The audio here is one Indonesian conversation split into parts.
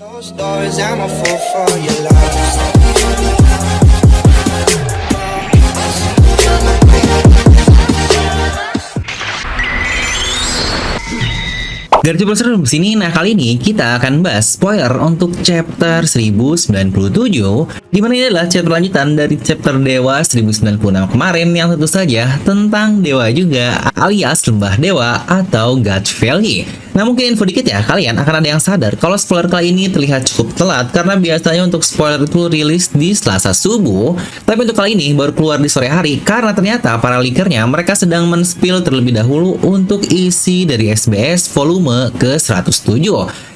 Closed doors, I'm a fool for your love. Garjubers di sini. Nah, kali ini kita akan bahas spoiler untuk chapter 1097, di mana ini adalah chapter lanjutan dari chapter Dewa 1096 kemarin yang tentu saja tentang dewa juga, alias lembah dewa atau God Valley. Nah, mungkin info dikit ya, kalian akan ada yang sadar kalau spoiler kali ini terlihat cukup telat karena biasanya untuk spoiler itu rilis di Selasa subuh, tapi untuk kali ini baru keluar di sore hari karena ternyata para leakernya mereka sedang men-spill terlebih dahulu untuk isi dari SBS volume ke 107.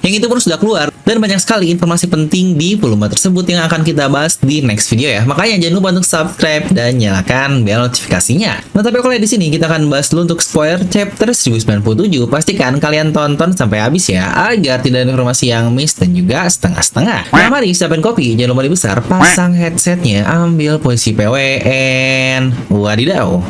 Yang itu pun sudah keluar dan banyak sekali informasi penting di volume tersebut yang akan kita bahas di next video ya. Makanya jangan lupa untuk subscribe dan nyalakan bel notifikasinya. Nah, tapi kalau di sini kita akan bahas dulu untuk spoiler chapter 1097. Pastikan kalian tonton sampai habis ya agar tidak ada informasi yang miss dan juga setengah-setengah. Nah, mari siapin kopi, jangan lupa dibesar, pasang headsetnya, ambil posisi PWN. Wadidaw.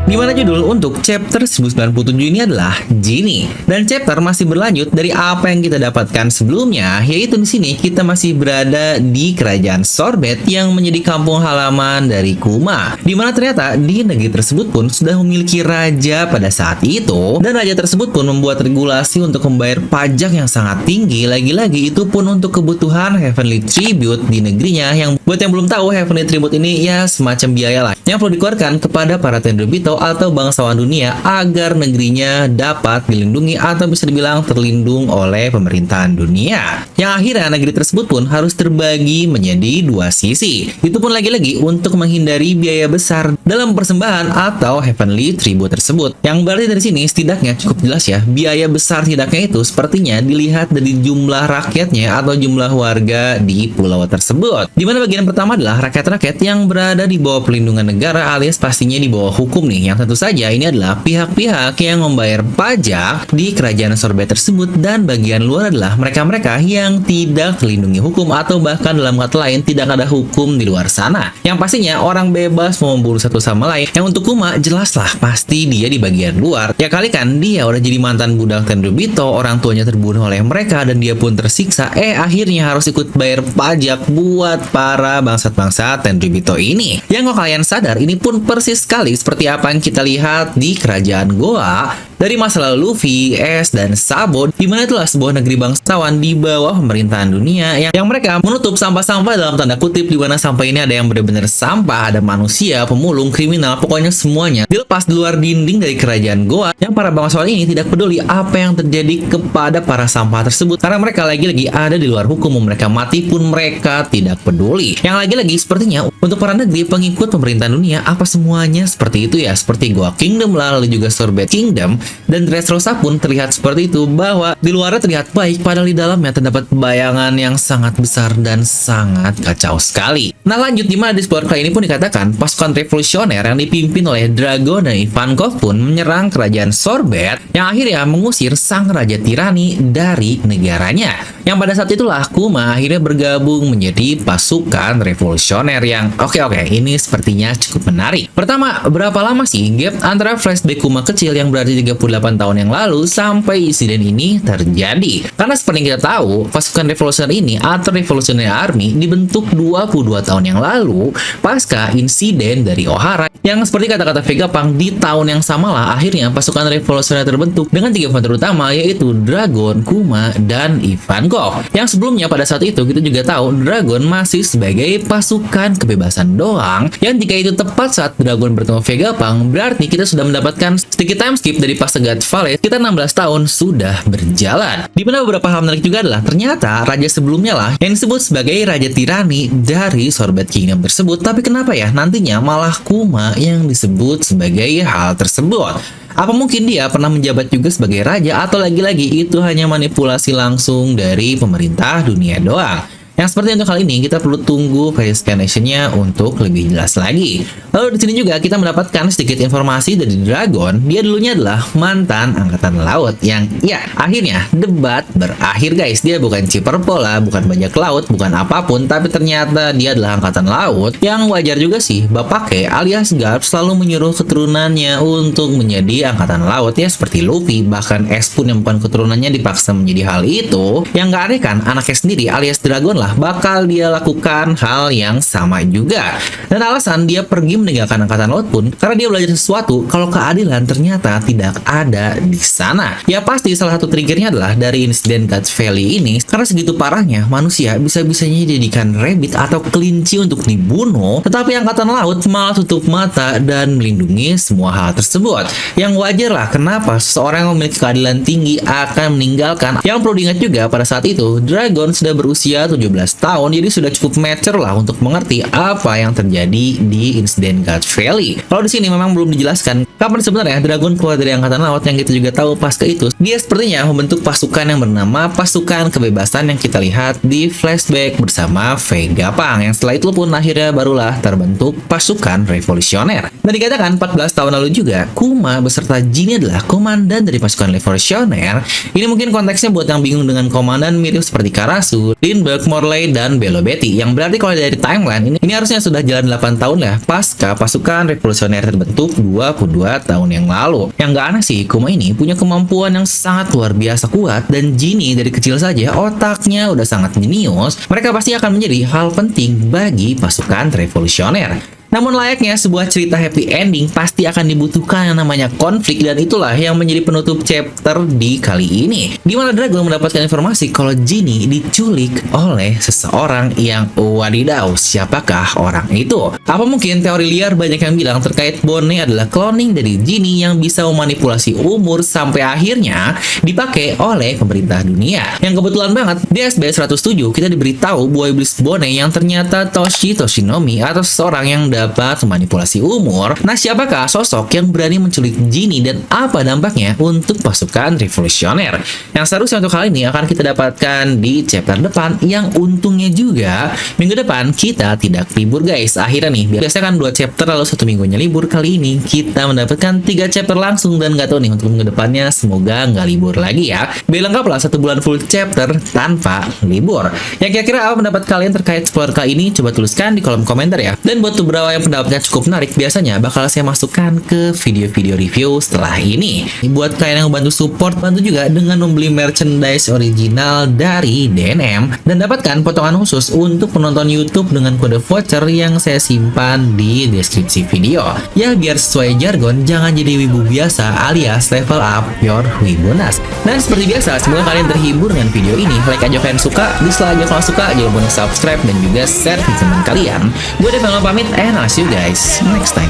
Dimana judul untuk chapter 1097 ini adalah Genie, dan chapter masih berlanjut dari apa yang kita dapatkan sebelumnya, yaitu di sini kita masih berada di kerajaan Sorbet yang menjadi kampung halaman dari Kuma, dimana ternyata di negeri tersebut pun sudah memiliki raja pada saat itu, dan raja tersebut pun membuat regulasi untuk membayar pajak yang sangat tinggi, lagi-lagi itu pun untuk kebutuhan Heavenly Tribute di negerinya. Yang buat yang belum tahu, Heavenly Tribute ini ya semacam biaya lah yang perlu dikeluarkan kepada para Tenryubito atau bangsawan dunia agar negerinya dapat dilindungi atau bisa dibilang terlindung oleh pemerintahan dunia. Yang akhirnya negeri tersebut pun harus terbagi menjadi dua sisi. Itu pun lagi-lagi untuk menghindari biaya besar dalam persembahan atau Heavenly Tribute tersebut. Yang berarti dari sini setidaknya cukup jelas ya, biaya besar tidaknya itu sepertinya dilihat dari jumlah rakyatnya atau jumlah warga di pulau tersebut. Dimana bagian pertama adalah rakyat-rakyat yang berada di bawah pelindungan negara alias pastinya di bawah hukum nih, yang tentu saja ini adalah pihak-pihak yang membayar pajak di kerajaan Sorbet tersebut, dan bagian luar adalah mereka-mereka yang tidak terlindungi hukum atau bahkan dalam kata lain tidak ada hukum di luar sana, yang pastinya orang bebas mau memburu satu sama lain. Yang untuk Kuma jelaslah pasti dia di bagian luar, ya kali kan dia udah jadi mantan budak Tenryubito, orang tuanya terbunuh oleh mereka dan dia pun tersiksa, akhirnya harus ikut bayar pajak buat para bangsat-bangsat Tenryubito ini. Yang kalau kalian sadar, ini pun persis sekali seperti apa yang kita lihat di kerajaan Goa dari masa lalu Luffy, Ace, dan Sabo, di mana itulah sebuah negeri bangsawan di bawah pemerintahan dunia yang mereka menutup sampah-sampah dalam tanda kutip, di mana sampah ini ada yang benar-benar sampah, ada manusia, pemulung, kriminal, pokoknya semuanya dilepas di luar dinding dari kerajaan Goa, yang para bangsawan ini tidak peduli apa yang terjadi kepada para sampah tersebut karena mereka lagi-lagi ada di luar hukum, mereka mati pun mereka tidak peduli. Yang lagi-lagi sepertinya untuk para negeri pengikut pemerintahan dunia apa semuanya seperti itu ya, seperti Goa Kingdom lalu juga Sorbet Kingdom, dan Dressrosa pun terlihat seperti itu, bahwa di luarnya terlihat baik padahal di dalamnya terdapat bayangan yang sangat besar dan sangat kacau sekali. Nah, lanjut dimana di spoiler kali ini pun dikatakan pasukan revolusioner yang dipimpin oleh Dragon dan Ivankov pun menyerang kerajaan Sorbet yang akhirnya mengusir sang raja tirani dari negaranya, yang pada saat itulah Kuma akhirnya bergabung menjadi pasukan revolusioner yang oke, ini sepertinya cukup menarik. Pertama, berapa lama sih gap antara flashback Kuma kecil yang berarti 38 tahun yang lalu sampai insiden ini terjadi? Karena seperti yang kita tahu, pasukan revolusioner ini atau Revolutionary Army dibentuk 22 tahun yang lalu pasca insiden dari Ohara, yang seperti kata-kata Vegapunk, di tahun yang samalah akhirnya pasukan revolusioner terbentuk dengan 3 founder utama, yaitu Dragon, Kuma, dan Ivankov. Yang sebelumnya pada saat itu kita juga tahu Dragon masih sebagai pasukan kebebasan doang, yang jika itu tepat saat Dragon bertemu Vegapunk, berarti kita sudah mendapatkan sedikit time skip dari pas God Valley sekitar 16 tahun sudah berjalan. Dimana beberapa hal menarik juga adalah ternyata raja sebelumnya lah yang disebut sebagai raja tirani dari Sorbet Kingdom tersebut, tapi kenapa ya nantinya malah Kuma yang disebut sebagai hal tersebut? Apa mungkin dia pernah menjabat juga sebagai raja, atau lagi-lagi itu hanya manipulasi langsung dari pemerintah dunia doang? Yang seperti untuk kali ini kita perlu tunggu face scan-nya untuk lebih jelas lagi. Lalu di sini juga kita mendapatkan sedikit informasi dari Dragon. Dia dulunya adalah mantan angkatan laut yang ya akhirnya debat berakhir guys. Dia bukan ciper pola, bukan bajak laut, bukan apapun, tapi ternyata dia adalah angkatan laut. Yang wajar juga sih, bapaknya alias Garp selalu menyuruh keturunannya untuk menjadi angkatan laut ya seperti Luffy. Bahkan Ace pun yang bukan keturunannya dipaksa menjadi hal itu. Yang gak aneh kan, anaknya sendiri alias Dragon lah bakal dia lakukan hal yang sama juga. Dan alasan dia pergi meninggalkan angkatan laut pun karena dia belajar sesuatu kalau keadilan ternyata tidak ada di sana. Ya pasti salah satu triggernya adalah dari insiden Guts Valley ini, karena segitu parahnya manusia bisa-bisanya dijadikan rabbit atau kelinci untuk dibunuh, tetapi angkatan laut malah tutup mata dan melindungi semua hal tersebut. Yang wajar lah kenapa seseorang yang memiliki keadilan tinggi akan meninggalkan. Yang perlu diingat juga pada saat itu Dragon sudah berusia 17 tahun, jadi sudah cukup mature lah untuk mengerti apa yang terjadi di insiden Guts Valley. Kalau di sini memang belum dijelaskan kapan sebenarnya Dragon keluar dari angkatan laut. Yang kita juga tahu pasca itu dia sepertinya membentuk pasukan yang bernama Pasukan Kebebasan yang kita lihat di flashback bersama Vegapunk. Yang setelah itu pun akhirnya barulah terbentuk Pasukan Revolusioner. Dan dikatakan 14 tahun lalu juga Kuma beserta Jinny adalah komandan dari Pasukan Revolusioner. Ini mungkin konteksnya buat yang bingung dengan komandan mirip seperti Karasu, Lindbergh, Morley, dan Belo Betty. Yang berarti kalau dari timeline ini harusnya sudah jalan 8 tahun ya pasca Pasukan Revolusioner terbentuk 22 tahun yang lalu. Yang gak aneh sih, Kuma ini punya kemampuan yang sangat luar biasa kuat, dan Jinny dari kecil saja otaknya udah sangat jenius. Mereka pasti akan menjadi hal penting bagi Pasukan Revolusioner. Namun layaknya sebuah cerita happy ending pasti akan dibutuhkan yang namanya konflik, dan itulah yang menjadi penutup chapter di kali ini, di mana Dragon mendapatkan informasi kalau Jinny diculik oleh seseorang yang wadidaw, siapakah orang itu? Apa mungkin teori liar banyak yang bilang terkait Bonnie adalah cloning dari Jinny yang bisa memanipulasi umur sampai akhirnya dipakai oleh pemerintah dunia. Yang kebetulan banget di SB 107 kita diberitahu bahwa iblis Bonnie yang ternyata Toshi Toshinomi atau seseorang yang dapat memanipulasi umur. Nah, siapakah sosok yang berani menculik Jinny dan apa dampaknya untuk Pasukan Revolusioner? Yang seharusnya untuk kali ini akan kita dapatkan di chapter depan, yang untungnya juga minggu depan kita tidak libur guys. Akhirnya nih, biasanya kan 2 chapter lalu 1 minggunya libur, kali ini kita mendapatkan 3 chapter langsung, dan gak tahu nih untuk minggu depannya semoga nggak libur lagi ya. Biar lengkap lah 1 bulan full chapter tanpa libur. Yang kira-kira apa pendapat kalian terkait spoiler kali ini? Coba tuliskan di kolom komentar ya. Dan buat beberapa yang pendapatnya cukup menarik, biasanya bakal saya masukkan ke video-video review setelah ini. Buat kalian yang bantu support, bantu juga dengan membeli merchandise original dari DNM dan dapatkan potongan khusus untuk penonton YouTube dengan kode voucher yang saya simpan di deskripsi video. Ya biar sesuai jargon, jangan jadi wibu biasa alias level up your wibuness. Dan seperti biasa, semoga kalian terhibur dengan video ini. Like aja kalian suka, dislike aja kalau suka, jangan lupa subscribe dan juga share ke teman kalian. Gue Dev pamit, and I'll see you guys next time.